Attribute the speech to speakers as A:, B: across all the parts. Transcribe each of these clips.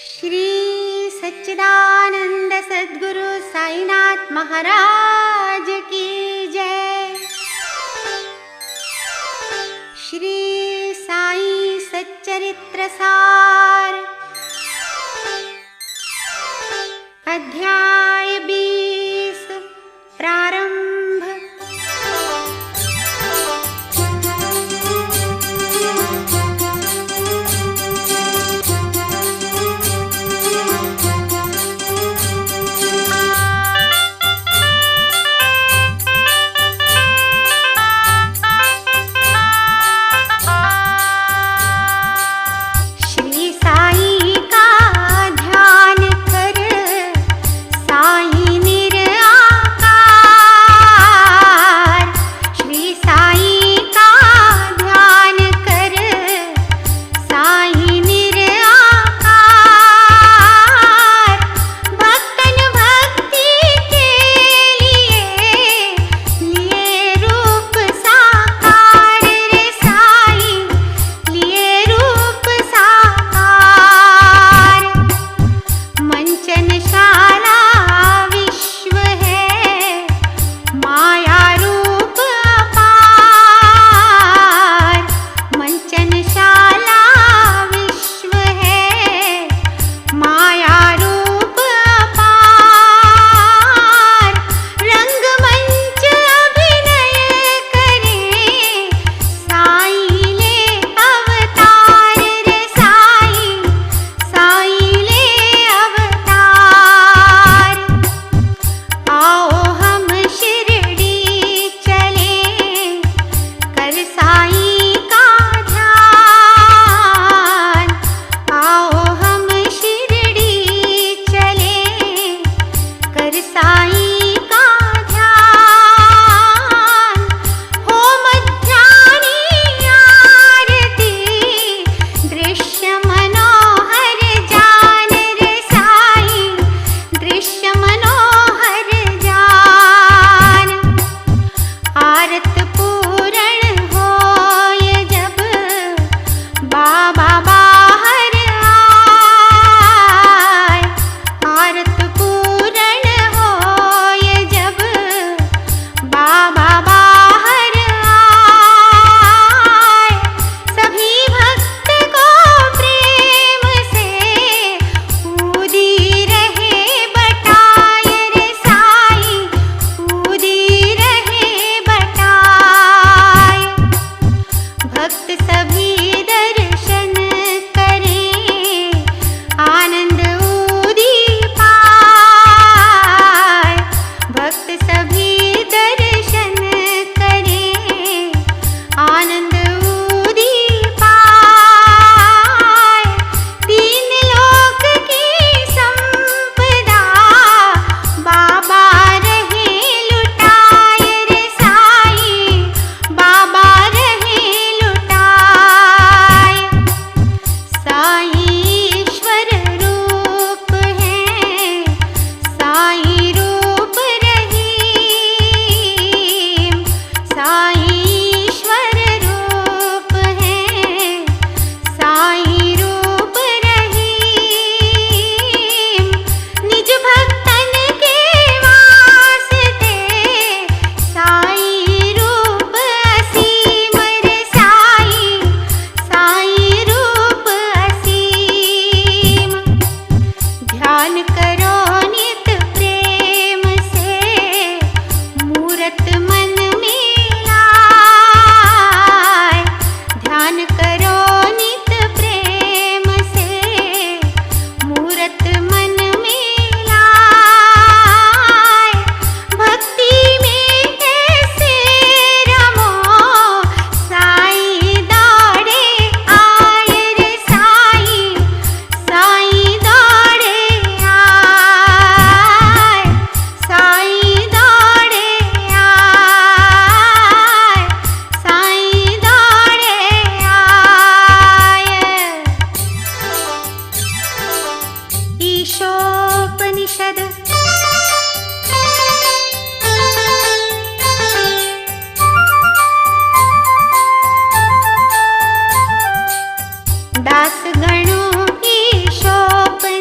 A: श्री सच्चिदानंद सद्गुरु साईनाथ महाराज की जय। श्री साई सच्चरित्र सार अध्याय 20 प्रारंभ। दास गणों ईशोपनिषद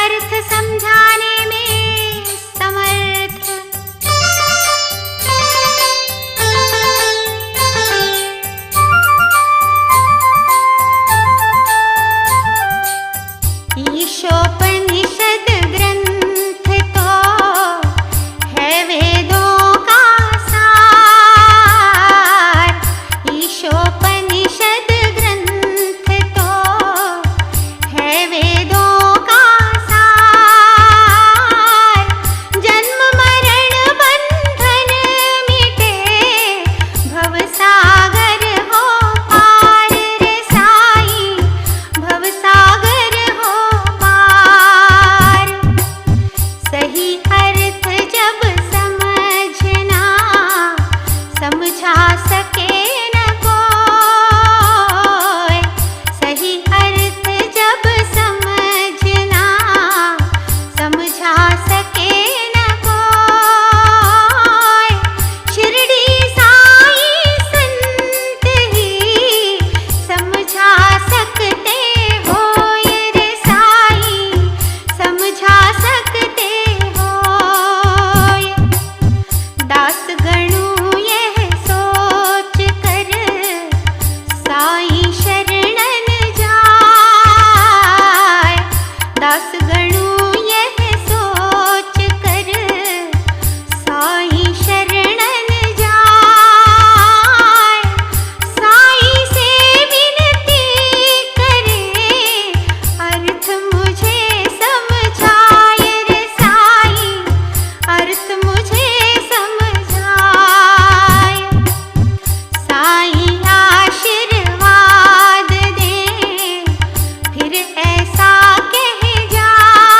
A: अर्थ समझाने में समर्थ। ईशोपनिषद ग्रंथ तो है वेदों का सार। ईशोपनिषद ग्रंथ तो है वेदों का सार। जन्म मरण बंधन मिटे भवसागर हो पार रे साईं, भवसागर हो पार। सही अर्थ जब समझना समझा सके न कोई। सही अर्थ जब समझना समझा सके न कोई। शिरडी साई संत ही समझा सकते हो रे साईं, समझा सकते हो। दास गणु यह सोच कर साईं शरणन जाय। दास गणु यह सोच कर साईं शरणन जाय। साईं से विनती करे अर्थ मुझे समझाए रे साईं, अर्थ मुझे समझाए। साईं आशीर्वाद दे फिर ऐसा कह जाए।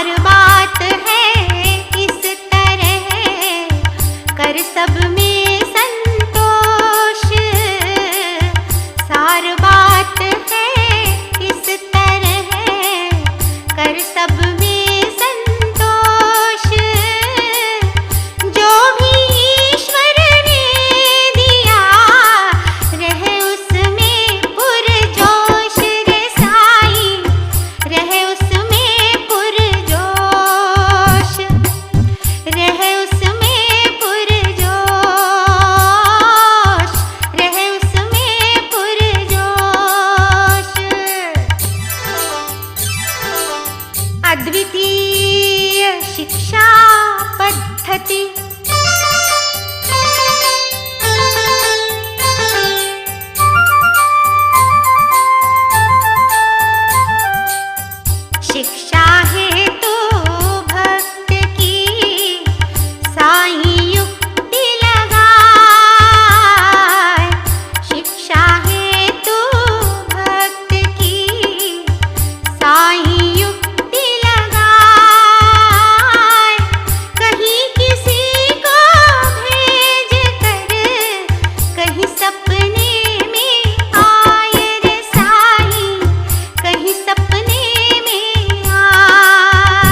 A: सार बात है इस तरह, कर सब में संतोष। सार बात है इस तरह, कर सब में संतोष। जो भी ईश्वर ने दिया रहे उसमें पुरजोश रे साईं, रहे उसमें पुरजोश, रहे उसमें पुरजोश, रहे उसमें पुरजोश। अद्वितीय शिक्षा पद्धति, शिक्षा है तो भक्त की साईं युक्ति लगाए। शिक्षा है तो भक्त की साईं युक्ति लगाए। कहीं किसी को भेज कर कहीं सपने में आए रे साईं, कहीं सपने में आए।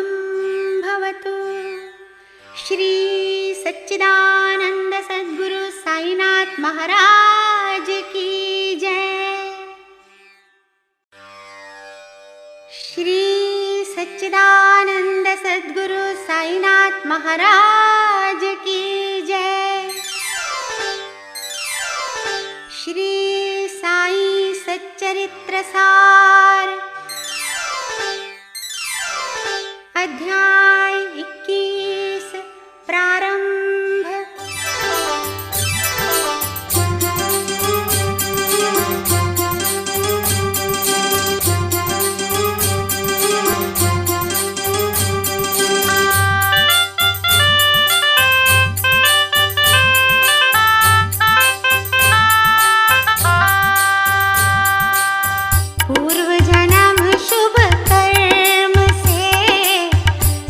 A: शुभं भवतु। श्री सच्चिदानंद सद्गुरु साईनाथ महाराज की जय। श्री सच्चिदानंद सद्गुरु साईनाथ महाराज की जय। श्री साई सच्चरित्र सार अध्याय 21 प्रारंभ। पूर्व जन्म शुभ कर्म से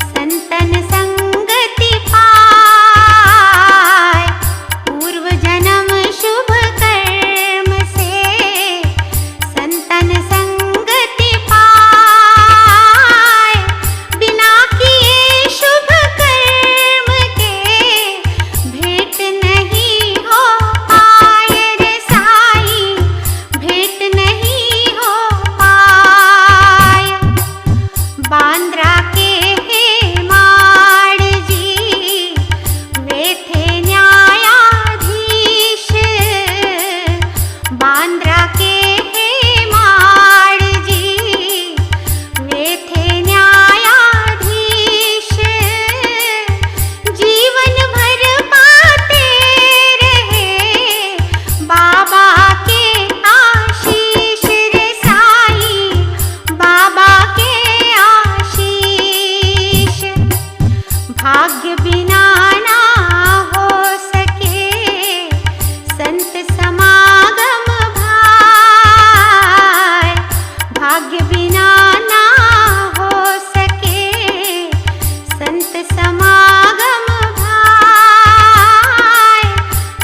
A: संतन संगति पाए। पूर्व जन्म शुभ कर्म से संतन संगति पाए। बिना किए शुभ कर्म के भेंट नहीं हो पाए रे साई, भेंट नहीं हो पाए। बांद्रा के हेमाड़ जी वे थे न्यायाधीश। बांद्रा के हेमाड़ जी वे थे न्यायाधीश। जीवन भर पाते रहे बाबा के आशीष रे साई, बाबा के आशीष। भाग्य बिना ना हो सके संत समागम भाई। भाग्य बिना ना हो सके संत समागम भाई।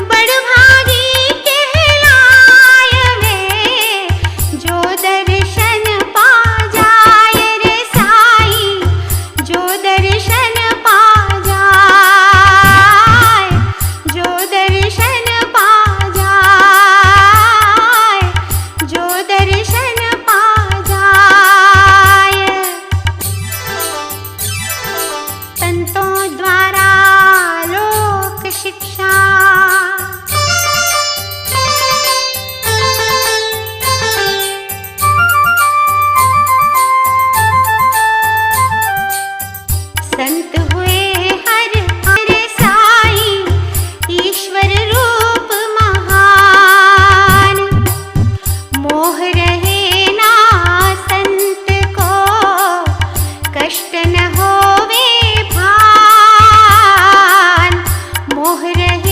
A: बड़भागी कहलाए वे जो दर्शन पा जाए रे साई, जो दर्शन पा जाए, जो दर्शन पा जाए, जो दर्शन पा जाए। संतों द्वारा लोक शिक्षा संत हुए हर हर साई, ईश्वर रूप महान। मोह रहे ना संत को, कष्ट न होवे भान। मोह रहे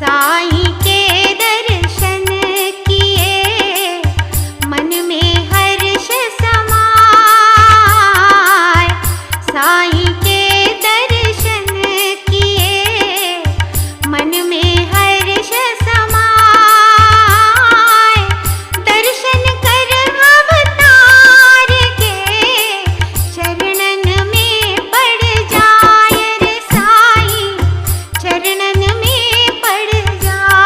A: साईं के दर्शन किए मन में हर्ष समाए। साईं के दर्शन किए मन में हर्ष समाए। दर्शन कर अवतार के चरणन में पड़ जाए रे साईं, चरणन में पड़ जाए।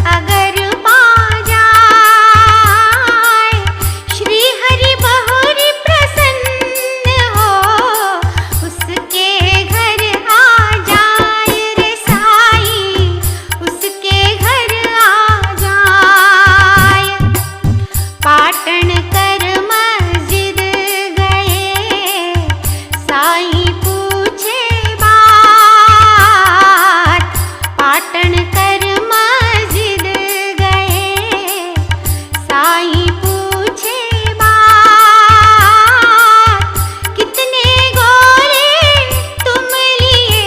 A: अगर पा जाए, श्री हरि बहुरी प्रसन्न हो, उसके घर आ जाए रे साई, उसके घर आ जाए। पाटन कर मस्जिद गए, साई पूछे बात। पाटन कर मस्जिद गए, साई पूछे बात। कितने गोरे तुम लिए,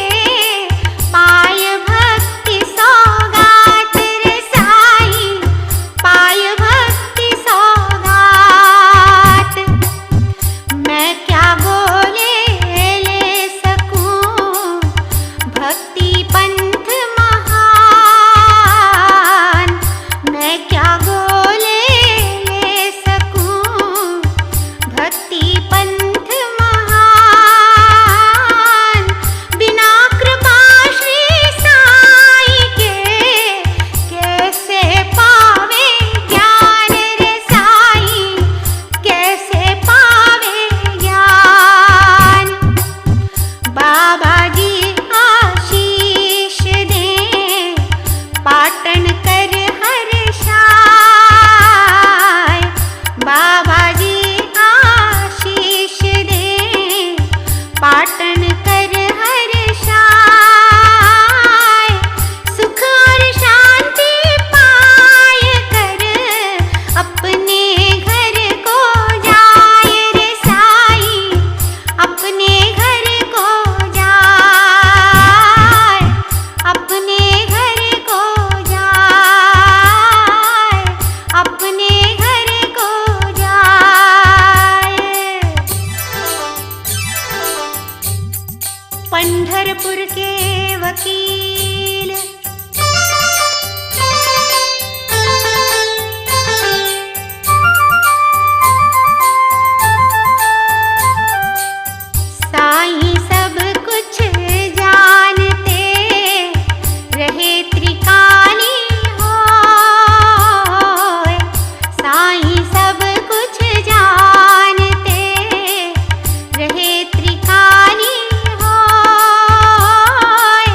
A: पाय भक्ति सौगात रे साई, पाय भक्ति सौगात। मैं क्या बोले ले सकूं, भक्ति पंथ महान। मैं क्या बोले ले सकूं, भक्ति पंथ महान। बिना कृपा श्री साई के, कैसे पावे ज्ञान रे साई, कैसे पावे ज्ञान। बाबा जी आशीष दे, पाटन कर हर्षाय। बाबा जी आशीष दे, पाटन कर हर्षाय। सुख और शांति पाय कर, अपने घर को जाए रे साई, अपने घर को जाए, अपने घर को जाए, अपने घर को जाए। पंढरपुर के वकील, साई सब कुछ जानते, रहे त्रिकाली होय। साई सब कुछ जानते, रहे त्रिकाली होय।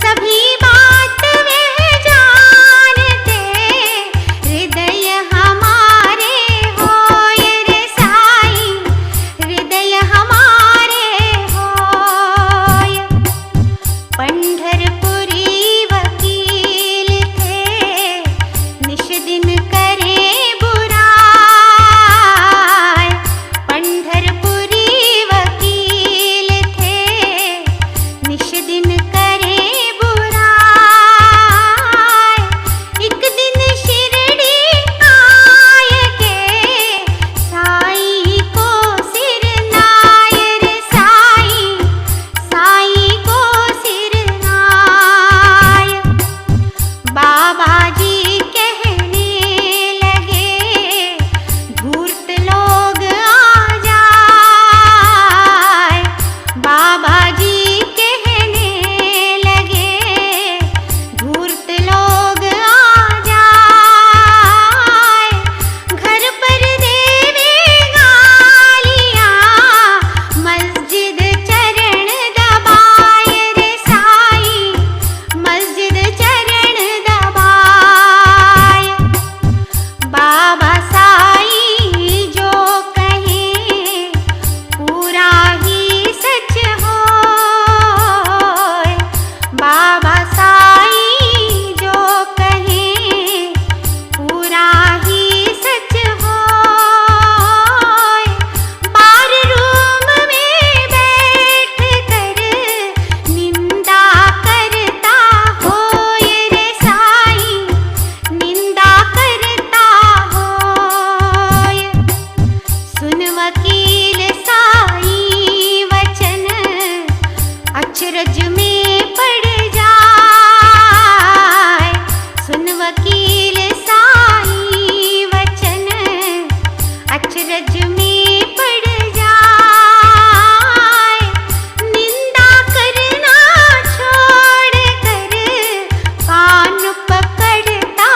A: सभी बात वह जानते, हृदय हमारे होय रे साई, हृदय हमारे होय। पंढरपुरी वकील थे, निश दिन करे बुराई। पंढरपुरी वकील थे, निश दिन करे बुराई। एक दिन शिरडी आय के, साई को सिर नाय रे साई, साई को सिर नाय। बाबा जी कहने लगे, धूर्त लोग आ जाए। बाबा जी कहने लगे, धूर्त लोग आ जाए। घर पर देवे गालियां, मस्जिद चरण दबाए रे साई, मस्जिद चरण दबाए। बाबा साई जो कहे, पूरा ही सच होय। बाबा साई जो कहे, पूरा ही सच होय। बार रूम में बैठ कर, निंदा करता होय रे साई, निंदा करता होय। सुन वकील साई वचन, अचरज में पड़ जाए। सुन वकील साई वचन, अचरज में पड़ जाए। निंदा करना छोड़ कर, कान पकड़ता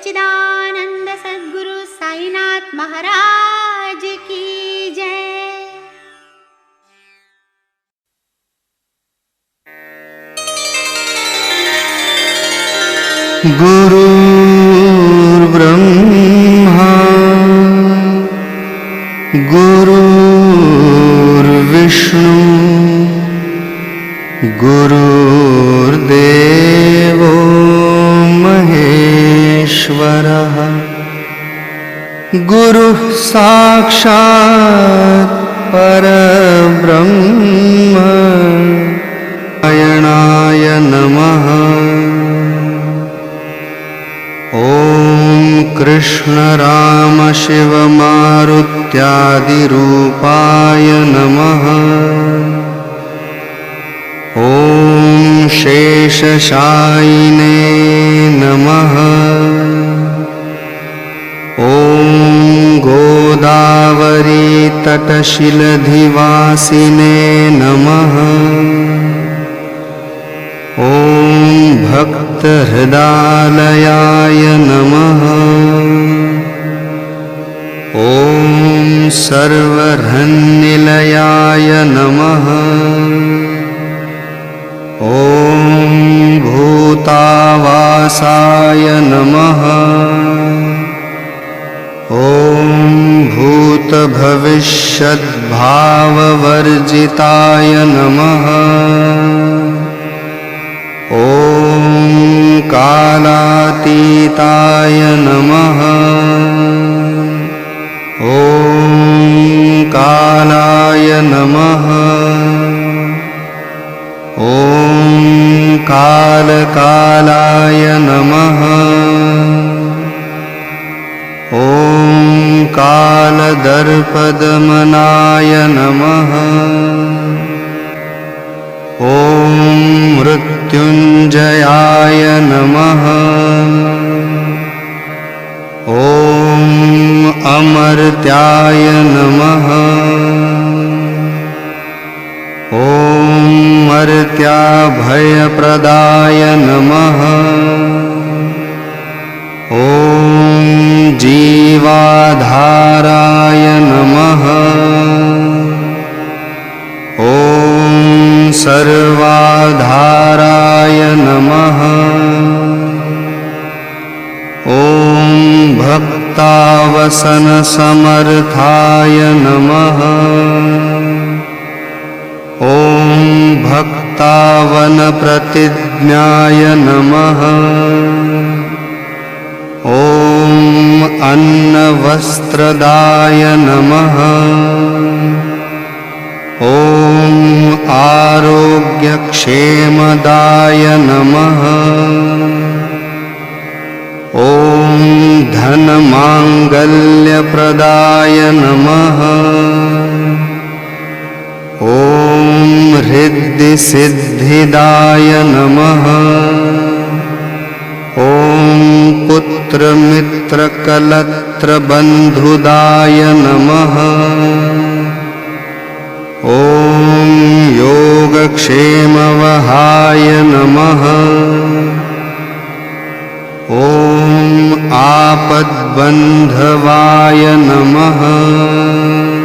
A: सच्चिदानंद सद्गुरु साईनाथ महाराज की जय।
B: गुरुर्ब्रह्मा गुरुर्विष्णु गुरुर्देवो महेश्वरः गुरुः साक्षात् परब्रह्म नारायणाय नमः। कृष्ण राम शिव मारुत्यादिरूपाय नमः। ॐ शेषशायिने नमः। ॐ गोदावरी तटशिलधिवासिने नमः। ॐ भक्तहृदालयाय नमः। ॐ सर्वहृन्निलयाय नमः। ॐ भूतावासाय नमः। ॐ भूतभविष्यद्भाववर्जिताय नमः। ॐ कालातीताय नमः। ॐ कालाय नमः। ॐ कालकालाय नमः। ॐ कालदर्पदमनाय नमः। ॐ मृत्युञ्जयाय नमः। ॐ अमर्त्याय नमः। ॐ मर्त्याभयप्रदाय नमः। ॐ जीवाधाराय नमः। ॐ सर्वाधाराय नमः। ॐ भक्तावसनसमर्थाय नमः। ॐ भक्तावनप्रतिज्ञाय नमः। ॐ अन्नवस्त्रदाय नमः। ॐ आरोग्यक्षेमदाय नमः। ॐ धनमाङ्गल्यप्रदाय नमः। ॐ हृद्यसिद्धिदाय नमः। ॐ पुत्रमित्रकलत्रबन्धुदाय नमः। ॐ योगक्षेमवहाय नमः। ॐ आपद्बन्धवाय नमः।